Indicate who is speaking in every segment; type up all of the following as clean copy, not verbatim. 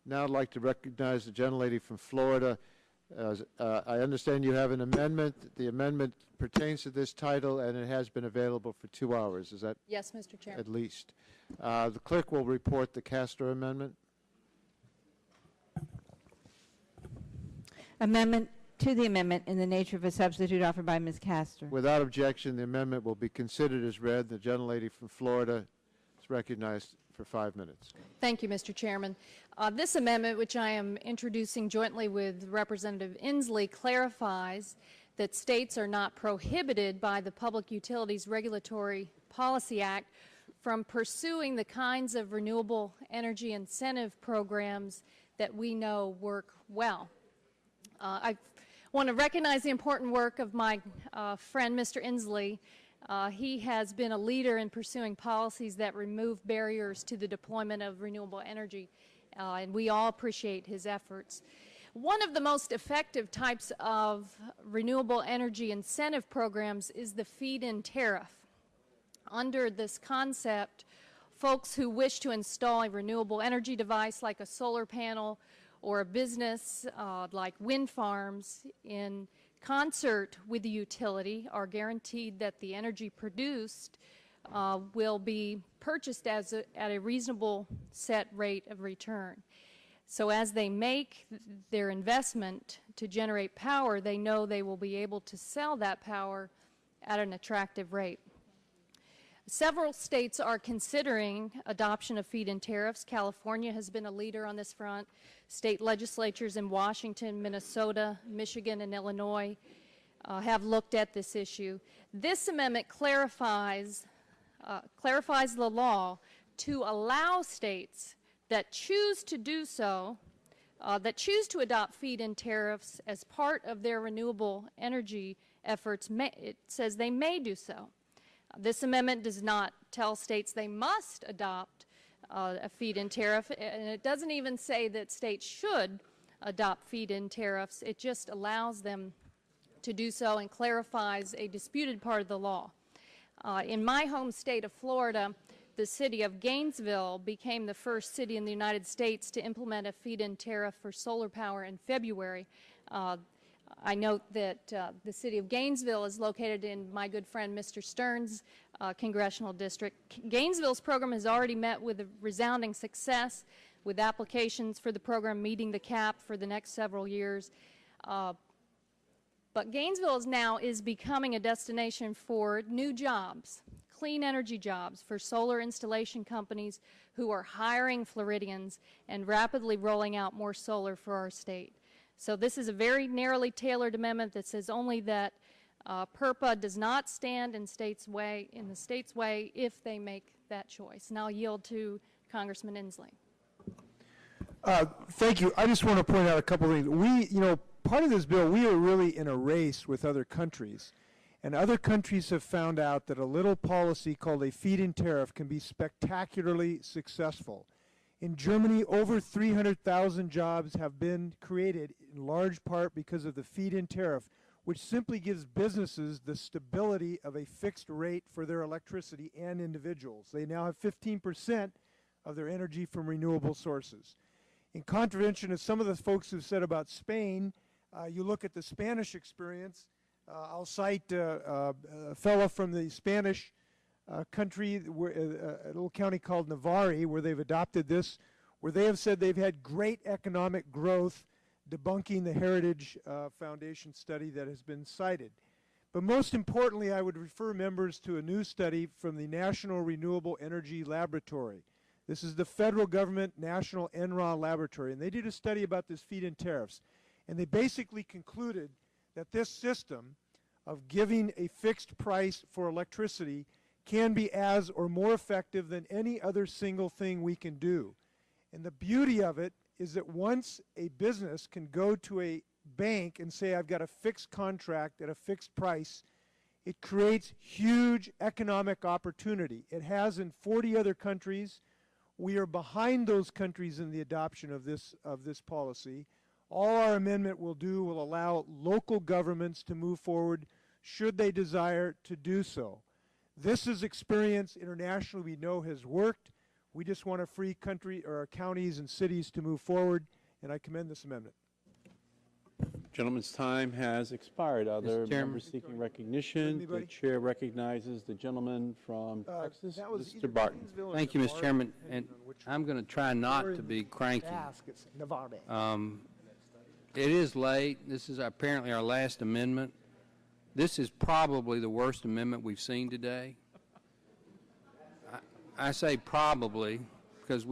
Speaker 1: Now I'd like to recognize the gentlelady from Florida. I understand you have an amendment. The amendment pertains to this title, and it has been available for 2 hours. Is that?
Speaker 2: Yes, Mr. Chair.
Speaker 1: At least. The clerk will report the Castor amendment.
Speaker 3: Amendment to the amendment in the nature of a substitute offered by Ms. Castor.
Speaker 1: Without objection, the amendment will be considered as read. The gentlelady from Florida is recognized for 5 minutes.
Speaker 2: Thank you, Mr. Chairman. This amendment, which I am introducing jointly with Representative Inslee, clarifies that states are not prohibited by the Public Utilities Regulatory Policy Act from pursuing the kinds of renewable energy incentive programs that we know work well. I want to recognize the important work of my friend, Mr. Inslee. He has been a leader in pursuing policies that remove barriers to the deployment of renewable energy, and we all appreciate his efforts. One of the most effective types of renewable energy incentive programs is the feed-in tariff. Under this concept, folks who wish to install a renewable energy device like a solar panel or a business like wind farms in concert with the utility are guaranteed that the energy produced will be purchased at a reasonable set rate of return. So as they make their investment to generate power, they know they will be able to sell that power at an attractive rate. Several states are considering adoption of feed-in tariffs. California has been a leader on this front. State legislatures in Washington, Minnesota, Michigan, and Illinois have looked at this issue. This amendment clarifies the law to allow states that choose to do so, that choose to adopt feed-in tariffs as part of their renewable energy efforts. It says they may do so. This amendment does not tell states they must adopt a feed-in tariff, and it doesn't even say that states should adopt feed-in tariffs. It just allows them to do so and clarifies a disputed part of the law. In my home state of Florida, the city of Gainesville became the first city in the United States to implement a feed-in tariff for solar power in February. I note that the city of Gainesville is located in my good friend Mr. Stern's congressional district. Gainesville's program has already met with a resounding success, with applications for the program meeting the cap for the next several years. But Gainesville now is becoming a destination for new jobs, clean energy jobs for solar installation companies who are hiring Floridians and rapidly rolling out more solar for our state. So this is a very narrowly tailored amendment that says only that PURPA does not stand in the state's way if they make that choice. And I'll yield to Congressman Inslee.
Speaker 4: Thank you. I just want to point out a couple of things. Part of this bill, we are really in a race with other countries. And other countries have found out that a little policy called a feed-in tariff can be spectacularly successful. In Germany, over 300,000 jobs have been created in large part because of the feed-in tariff, which simply gives businesses the stability of a fixed rate for their electricity and individuals. They now have 15% of their energy from renewable sources. In contravention of some of the folks who've said about Spain, you look at the Spanish experience. I'll cite a fellow from the Spanish country, a little county called Navarre, where they've adopted this, where they have said they've had great economic growth, debunking the Heritage Foundation study that has been cited. But most importantly, I would refer members to a new study from the National Renewable Energy Laboratory. This is the federal government National NRA Laboratory, and they did a study about this feed-in tariffs. And they basically concluded that this system of giving a fixed price for electricity can be as or more effective than any other single thing we can do. And the beauty of it is that once a business can go to a bank and say, I've got a fixed contract at a fixed price, it creates huge economic opportunity. It has in 40 other countries. We are behind those countries in the adoption of this policy. All our amendment will do will allow local governments to move forward should they desire to do so. This is experience internationally we know has worked. We just want a free country or our counties and cities to move forward, and I commend this amendment.
Speaker 5: Gentleman's time has expired. Other members seeking recognition. The chair recognizes the gentleman from Texas, Mr. Barton.
Speaker 6: Thank you, Mr. Chairman. And I'm going to try not to be cranky. It is late. This is apparently our last amendment. This is probably the worst amendment we've seen today. I say probably because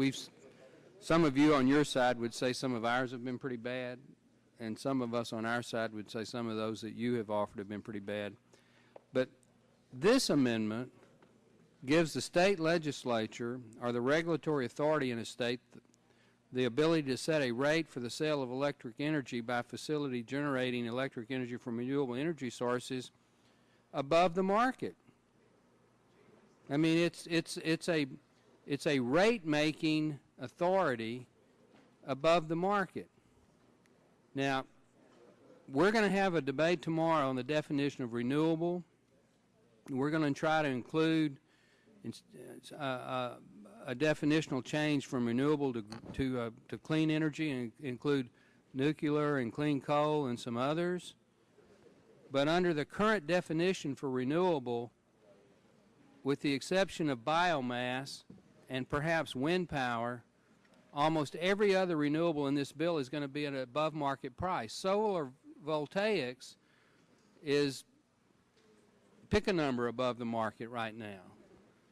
Speaker 6: some of you on your side would say some of ours have been pretty bad, and some of us on our side would say some of those that you have offered have been pretty bad. But this amendment gives the state legislature or the regulatory authority in a state the ability to set a rate for the sale of electric energy by facility generating electric energy from renewable energy sources above the market. I mean, it's a rate-making authority above the market. Now, we're going to have a debate tomorrow on the definition of renewable. We're going to try to include a definitional change from renewable to clean energy and include nuclear and clean coal and some others. But under the current definition for renewable, with the exception of biomass and perhaps wind power, almost every other renewable in this bill is going to be at an above market price. Solar voltaics is, pick a number above the market right now.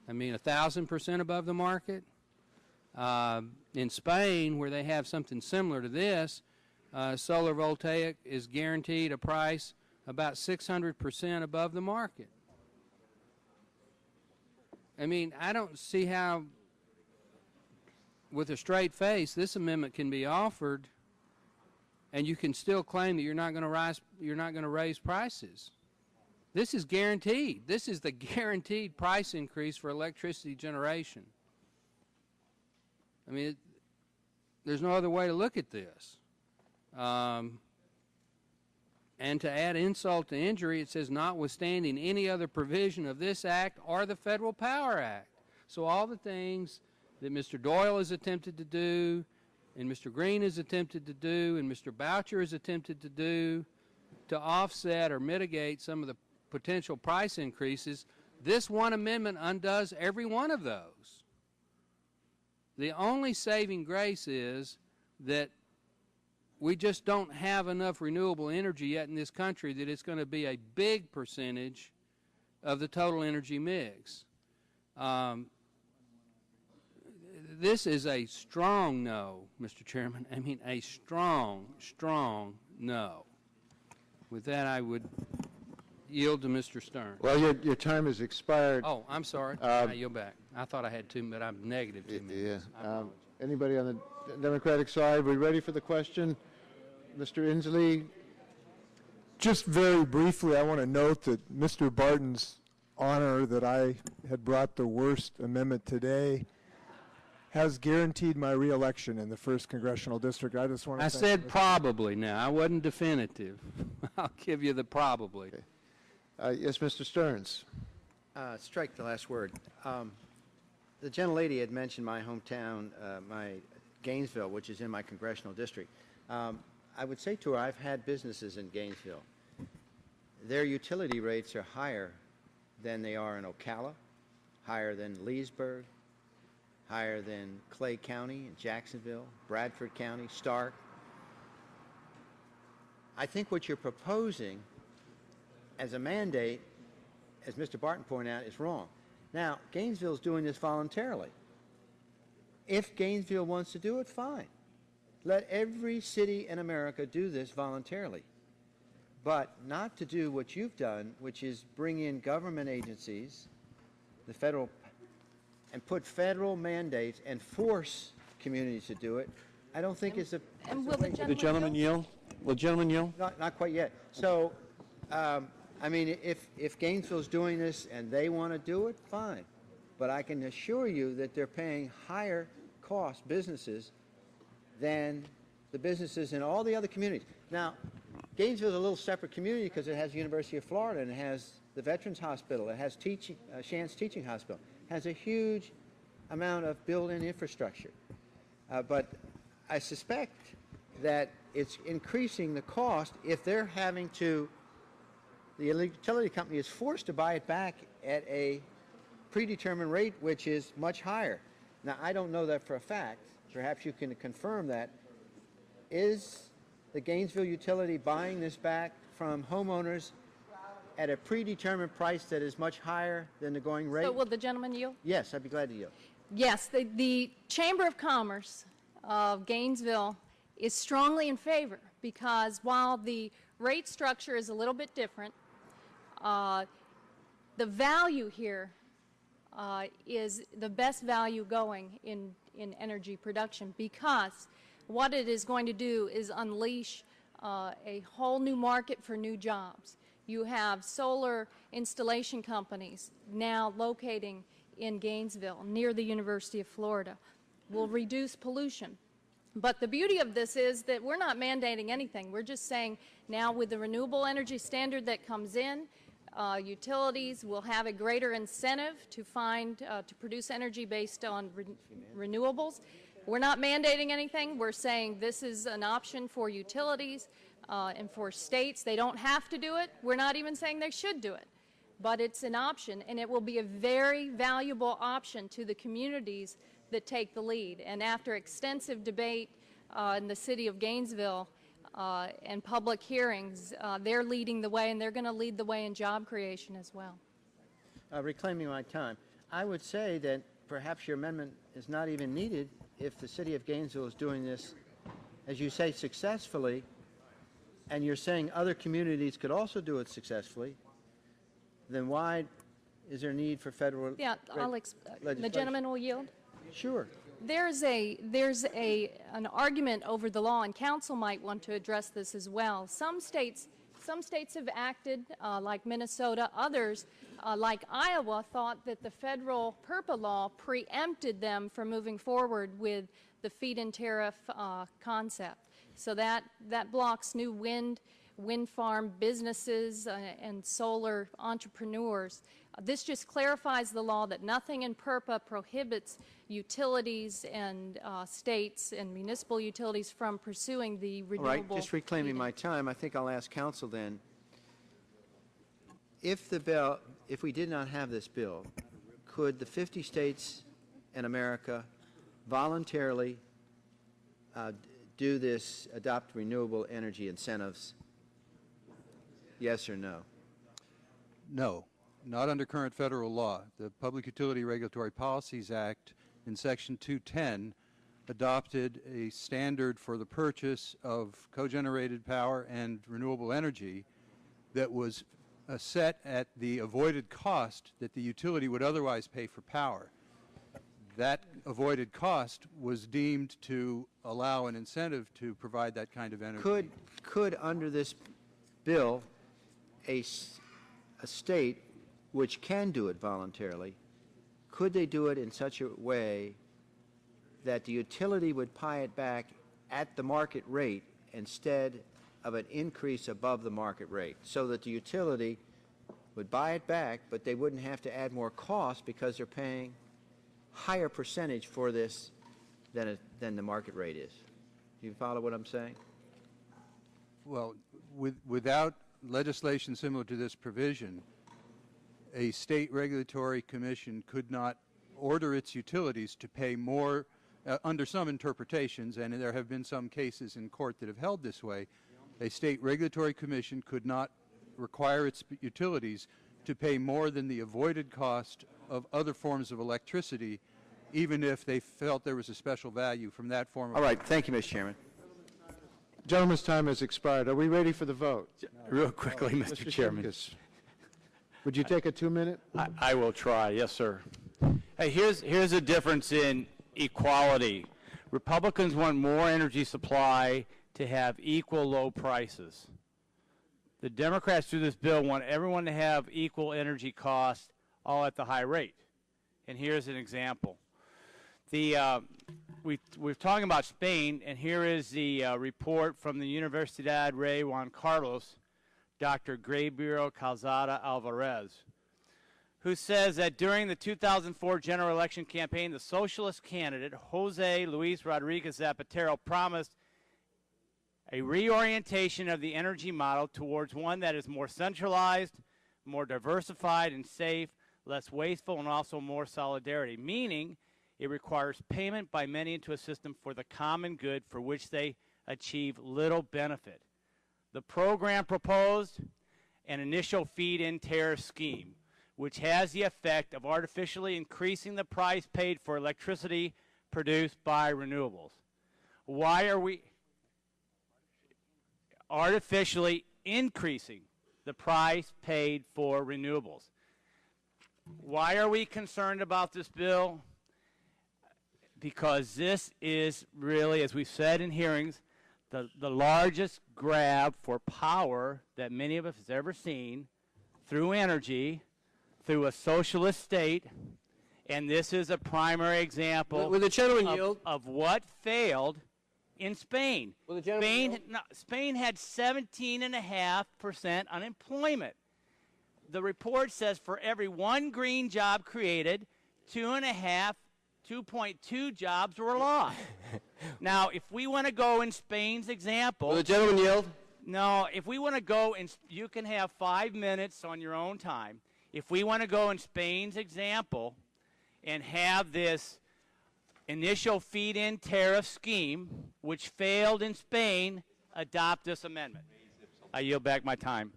Speaker 6: I mean, 1,000% above the market. In Spain, where they have something similar to this, solar voltaic is guaranteed a price about 600% above the market. I mean, I don't see how, with a straight face, this amendment can be offered, and you can still claim that you're not going to raise prices. This is guaranteed. This is the guaranteed price increase for electricity generation. I mean, there's no other way to look at this. And to add insult to injury, it says notwithstanding any other provision of this act or the Federal Power Act. So all the things that Mr. Doyle has attempted to do, and Mr. Green has attempted to do, and Mr. Boucher has attempted to do to offset or mitigate some of the potential price increases, this one amendment undoes every one of those. The only saving grace is that we just don't have enough renewable energy yet in this country that it's going to be a big percentage of the total energy mix. This is a strong no, Mr. Chairman. I mean, a strong, strong no. With that, I would yield to Mr. Stern.
Speaker 1: Well, your time has expired.
Speaker 6: Oh, I'm sorry. I yield back. I thought I had 2 minutes, but I'm negative 2 minutes.
Speaker 1: Yeah. Anybody on the Democratic side? We ready for the question? Mr. Inslee?
Speaker 4: Just very briefly, I want to note that Mr. Barton's honor that I had brought the worst amendment today has guaranteed my reelection in the 1st Congressional District. I just want to
Speaker 6: I said probably now. I wasn't definitive. I'll give you the probably.
Speaker 1: Okay. Yes, Mr. Stearns.
Speaker 7: Strike the last word. The gentlelady had mentioned my hometown, my Gainesville, which is in my congressional district. I would say to her, I've had businesses in Gainesville. Their utility rates are higher than they are in Ocala, higher than Leesburg, higher than Clay County and Jacksonville, Bradford County, Stark. I think what you're proposing as a mandate, as Mr. Barton pointed out, is wrong. Now, Gainesville is doing this voluntarily. If Gainesville wants to do it, fine. Let every city in America do this voluntarily. But not to do what you've done, which is bring in government agencies, the federal, and put federal mandates and force communities to do it, I don't think it's a...
Speaker 2: And will
Speaker 5: The gentleman yield? Will the gentleman yield?
Speaker 7: Not quite yet. So, I mean, if Gainesville's doing this and they want to do it, fine. But I can assure you that they're paying higher cost businesses than the businesses in all the other communities. Now, Gainesville's a little separate community because it has the University of Florida and it has the Veterans Hospital, it has Shands Teaching Hospital, it has a huge amount of built-in infrastructure. But I suspect that it's increasing the cost if they're having to, the utility company is forced to buy it back at a predetermined rate, which is much higher. Now, I don't know that for a fact. Perhaps you can confirm that. Is the Gainesville utility buying this back from homeowners at a predetermined price that is much higher than the going rate?
Speaker 2: So will the gentleman yield?
Speaker 7: Yes, I'd be glad to yield.
Speaker 2: Yes, the Chamber of Commerce of Gainesville is strongly in favor, because while the rate structure is a little bit different, the value here is the best value going in energy production, because what it is going to do is unleash a whole new market for new jobs. You have solar installation companies now locating in Gainesville near the University of Florida. Will reduce pollution. But the beauty of this is that we're not mandating anything. We're just saying now with the renewable energy standard that comes in, utilities will have a greater incentive to to produce energy based on renewables. We're not mandating anything. We're saying this is an option for utilities and for states. They don't have to do it. We're not even saying they should do it. But it's an option, and it will be a very valuable option to the communities that take the lead. And after extensive debate in the city of Gainesville and public hearings, they're leading the way, and they're going to lead the way in job creation as well.
Speaker 7: Reclaiming my time, I would say that perhaps your amendment is not even needed if the city of Gainesville is doing this, as you say, successfully, and you're saying other communities could also do it successfly. Then why is there need for federal legislation?
Speaker 2: The gentleman will yield.
Speaker 7: Sure.
Speaker 2: There's an argument over the law, and council might want to address this as well. Some states have acted like Minnesota. Others, like Iowa, thought that the federal PURPA law preempted them from moving forward with the feed-in tariff concept. So that blocks new wind farm businesses and solar entrepreneurs. This just clarifies the law that nothing in PURPA prohibits utilities and states and municipal utilities from pursuing the renewable.
Speaker 7: All right, just reclaiming my time, I think I'll ask council then, if we did not have this bill, could the 50 states in America voluntarily do this, adopt renewable energy incentives? Yes or no?
Speaker 8: No, not under current federal law. The Public Utility Regulatory Policies Act in Section 210 adopted a standard for the purchase of cogenerated power and renewable energy that was set at the avoided cost that the utility would otherwise pay for power. That avoided cost was deemed to allow an incentive to provide that kind of energy.
Speaker 7: Could under this bill, a state which can do it voluntarily, could they do it in such a way that the utility would buy it back at the market rate instead of an increase above the market rate, so that the utility would buy it back, but they wouldn't have to add more cost because they're paying higher percentage for this than the market rate is? Do you follow what I'm saying?
Speaker 8: Well, without legislation similar to this provision, a state regulatory commission could not order its utilities to pay more under some interpretations, and there have been some cases in court that have held this way. A state regulatory commission could not require its utilities to pay more than the avoided cost of other forms of electricity, even if they felt there was a special value from that form of.
Speaker 7: All right, thank you, Mr. Chairman.
Speaker 1: Gentleman's time has expired. Are we ready for the vote?
Speaker 9: Real quickly, Mr. Chairman.
Speaker 1: Shimkus, would you take a 2-minute?
Speaker 9: I will try, yes, sir. Hey, here's a difference in equality. Republicans want more energy supply to have equal low prices. The Democrats through this bill want everyone to have equal energy costs, all at the high rate. And here's an example. We're talking about Spain, and here is the report from the Universidad Rey Juan Carlos, Dr. Gabriel Calzada Alvarez, who says that during the 2004 general election campaign, the socialist candidate, Jose Luis Rodriguez Zapatero, promised a reorientation of the energy model towards one that is more centralized, more diversified and safe, less wasteful, and also more solidarity, meaning it requires payment by many into a system for the common good for which they achieve little benefit. The program proposed an initial feed-in tariff scheme, which has the effect of artificially increasing the price paid for electricity produced by renewables. Why are we artificially increasing the price paid for renewables? Why are we concerned about this bill? Because this is really, as we've said in hearings, the largest grab for power that many of us have ever seen through energy, through a socialist state, and this is a primary example
Speaker 10: Will the gentleman yield?
Speaker 9: Of what failed in Spain.
Speaker 10: Will the gentleman yield?
Speaker 9: Spain had 17.5% unemployment. The report says for every one green job created, 2.2 jobs were lost. Now, if we want to go in Spain's example...
Speaker 10: Will the gentleman yield?
Speaker 9: No, if we want to go, you can have 5 minutes on your own time. If we want to go in Spain's example and have this initial feed-in tariff scheme, which failed in Spain, adopt this amendment. I yield back my time.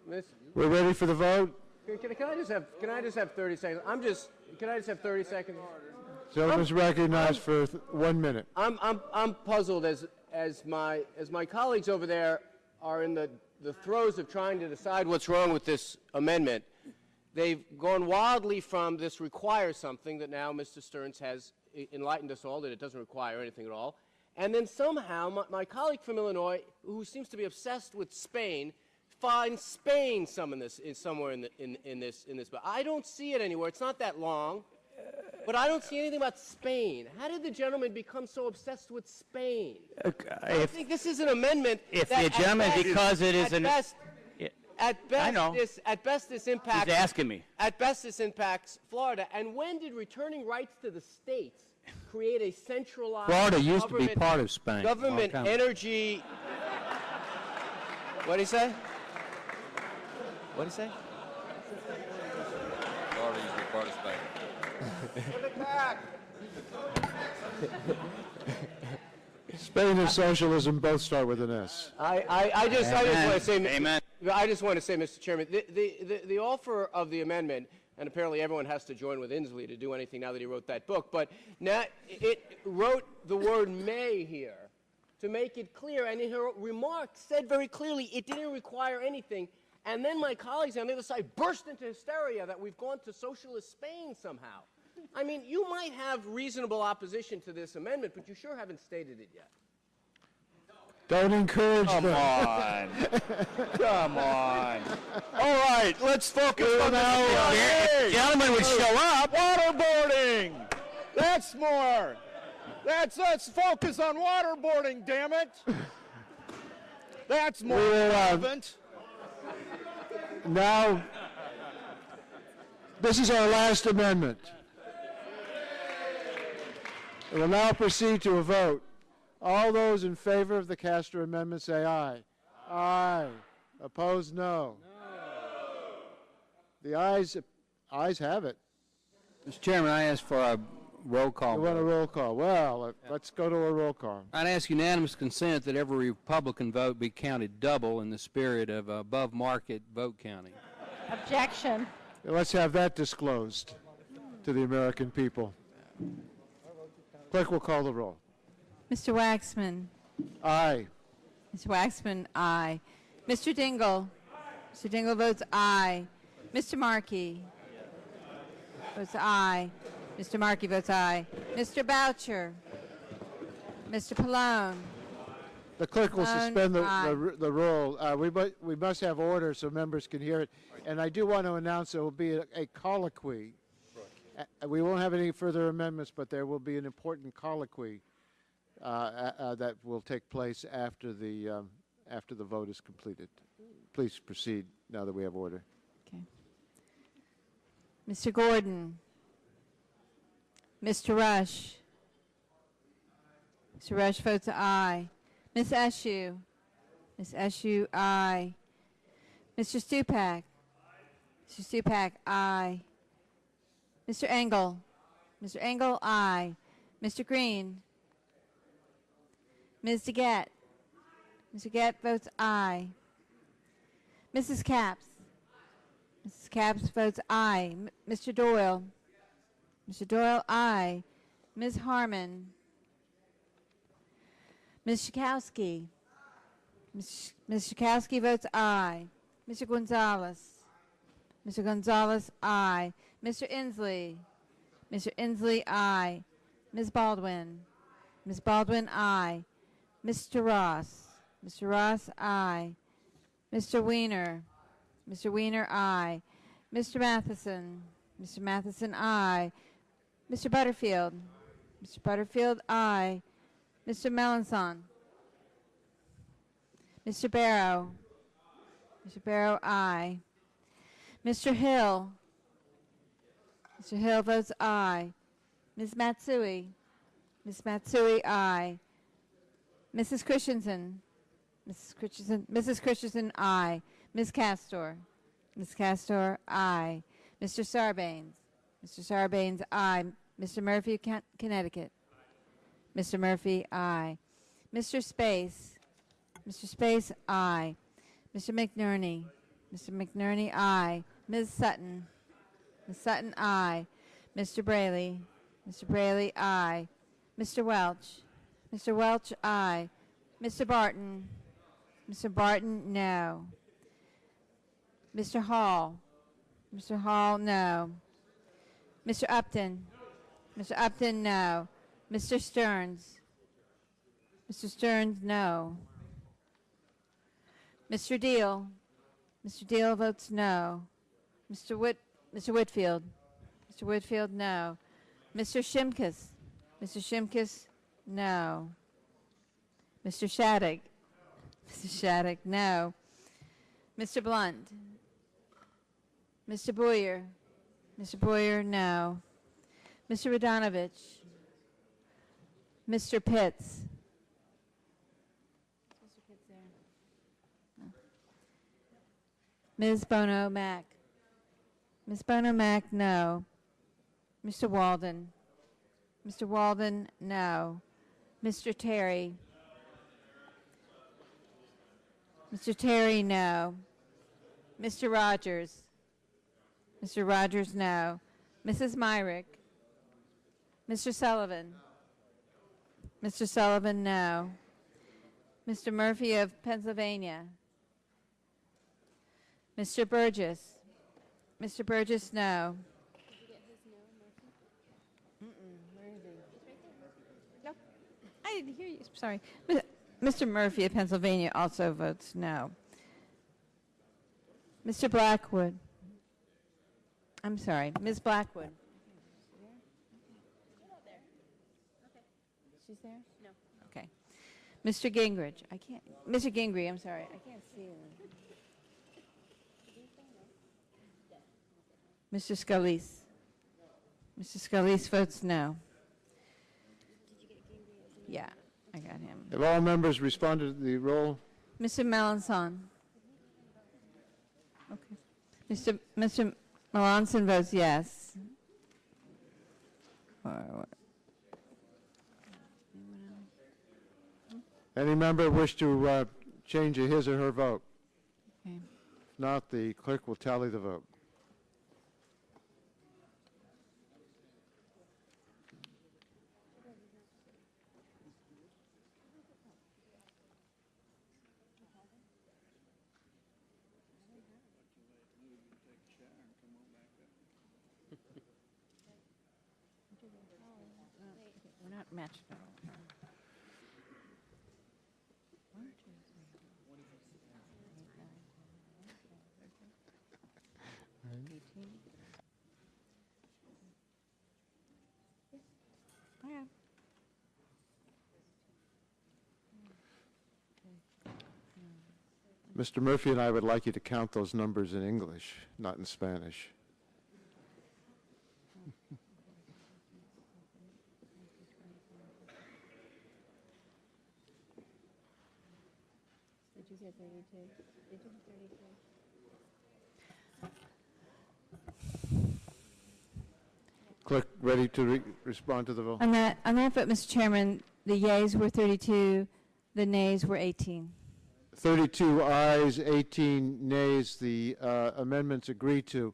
Speaker 1: We're ready for the vote.
Speaker 10: Can I just have 30 seconds? Can I just have 30 seconds?
Speaker 1: Gentleman's recognized for 1 minute.
Speaker 10: I'm puzzled as my colleagues over there are in the throes of trying to decide what's wrong with this amendment. They've gone wildly from this requires something that now Mr. Stearns has enlightened us all that it doesn't require anything at all. And then somehow my colleague from Illinois, who seems to be obsessed with Spain, finds Spain somewhere in this bill. I don't see it anywhere. It's not that long. But I don't see anything about Spain. How did the gentleman become so obsessed with Spain? I think this is an amendment.
Speaker 9: If the gentleman, because it is an...
Speaker 10: At best, this impacts...
Speaker 9: He's asking me.
Speaker 10: At best, this impacts Florida. And when did returning rights to the states create a centralized...
Speaker 6: Florida used to be part of Spain.
Speaker 10: Government energy... What'd he say? What'd he say?
Speaker 11: Florida used to be part of Spain.
Speaker 1: Spain and socialism both start with an S.
Speaker 10: I just want to say,
Speaker 9: Amen.
Speaker 10: I just want to say, Mr. Chairman, the offer of the amendment, and apparently everyone has to join with Inslee to do anything now that he wrote that book, but now it wrote the word may here to make it clear, and in her remarks said very clearly it didn't require anything. And then my colleagues on the other side burst into hysteria that we've gone to socialist Spain somehow. I mean, you might have reasonable opposition to this amendment, but you sure haven't stated it yet.
Speaker 1: Don't encourage them.
Speaker 9: Come on. Come on.
Speaker 12: All right, let's focus on
Speaker 9: If the gentleman would show up.
Speaker 12: waterboarding. That's more. Let's focus on waterboarding, damn it. That's more relevant.
Speaker 1: Now, this is our last amendment. We will now proceed to a vote. All those in favor of the Castor amendment say aye. Aye. Opposed, no. The ayes have it.
Speaker 6: Mr. Chairman, I ask for a roll call.
Speaker 1: You want a roll call? Well, let's go to a roll call.
Speaker 6: I'd ask unanimous consent that every Republican vote be counted double in the spirit of above-market vote counting.
Speaker 2: Objection.
Speaker 1: Let's have that disclosed to the American people. Clerk will call the roll.
Speaker 3: Mr. Waxman.
Speaker 1: Aye.
Speaker 3: Mr. Waxman, aye. Mr. Dingell. Mr. Dingell votes aye. Mr. Markey votes aye. Mr. Markey votes aye. Mr. Boucher. Mr. Pallone.
Speaker 1: The clerk will suspend
Speaker 3: Pallone,
Speaker 1: the roll. We must have order so members can hear it. And I do want to announce there will be a colloquy. We won't have any further amendments, but there will be an important colloquy that will take place after the vote is completed. Please proceed now that we have order.
Speaker 3: Mr. Gordon, Mr. Rush. Mr. Rush votes aye. Ms. Eshoo. Ms. Eshoo, aye. Mr. Stupak. Mr. Stupak, aye. Mr. Engel. Mr. Engel, aye. Mr. Green. Ms. DeGette. Ms. DeGette votes aye. Mrs. Capps. Mrs. Capps votes aye. Mr. Doyle. Mr. Doyle, aye. Ms. Harmon. Ms. Schakowsky. Ms. Schakowsky votes aye. Mr. Gonzalez. Mr. Gonzalez, aye. Mr. Inslee. Mr. Inslee, aye. Ms. Baldwin. Ms. Baldwin, aye. Mr. Ross. Mr. Ross, aye. Mr. Weiner. Mr. Weiner, aye. Mr. Matheson. Mr. Matheson, aye. Mr. Butterfield. Mr. Butterfield, aye. Mr. Melanson. Mr. Barrow. Mr. Barrow, aye. Mr. Hill. Mr. Hill votes aye. Ms. Matsui. Ms. Matsui, aye. Mrs. Christensen. Mrs. Christensen, aye. Ms. Castor. Ms. Castor, aye. Mr. Sarbanes. Mr. Sarbanes, aye. Mr. Murphy, Connecticut. Mr. Murphy, aye. Mr. Space. Mr. Space, aye. Mr. McNerney. Mr. McNerney, aye. Ms. Sutton. Ms. Sutton, aye. Mr. Braley. Mr. Braley, aye. Mr. Welch. Mr. Welch, aye. Mr. Barton. Mr. Barton, no. Mr. Hall. Mr. Hall, no. Mr. Upton. Mr. Upton, no. Mr. Stearns. Mr. Stearns, no. Mr. Deal. Mr. Deal votes no. Mr. Whitfield. Mr. Whitfield, no. Mr. Shimkus. Mr. Shimkus, no. Mr. Shattuck. Mr. Shattuck, no. Mr. Blunt. Mr. Boyer. Mr. Boyer, no. Mr. Radonovich. Mr. Pitts. Ms. Bono Mack. Ms. Bono Mack, no. Mr. Walden. Mr. Walden, no. Mr. Terry. Mr. Terry, no. Mr. Rogers. Mr. Rogers, no. Mrs. Myrick. Mr. Sullivan. Mr. Sullivan, no. Mr. Murphy of Pennsylvania. Mr. Burgess. Mr. Burgess, no. No, I didn't hear you. Sorry. Mr. Murphy of Pennsylvania also votes no. Mr. Blackwood. I'm sorry, Ms. Blackwood. She's there? No. Okay. Mr. Gingrich. I can't. Mr. Gingrich, I'm sorry. I can't see him. Mr. Scalise. Mr. Scalise votes no. Yeah, I got him.
Speaker 1: Have all members responded to the roll?
Speaker 3: Mr. Melanson. Okay. Mr. Melanson votes yes.
Speaker 1: Any member wish to change his or her vote?
Speaker 3: Okay.
Speaker 1: If not, the clerk will tally the vote.
Speaker 3: We're not matched.
Speaker 1: Mr. Murphy and I would like you to count those numbers in English, not in Spanish. Clerk, ready to respond to the vote?
Speaker 3: On that vote, Mr. Chairman, the yeas were 32, the nays were 18.
Speaker 1: 32 ayes, 18 nays. The amendments agreed to.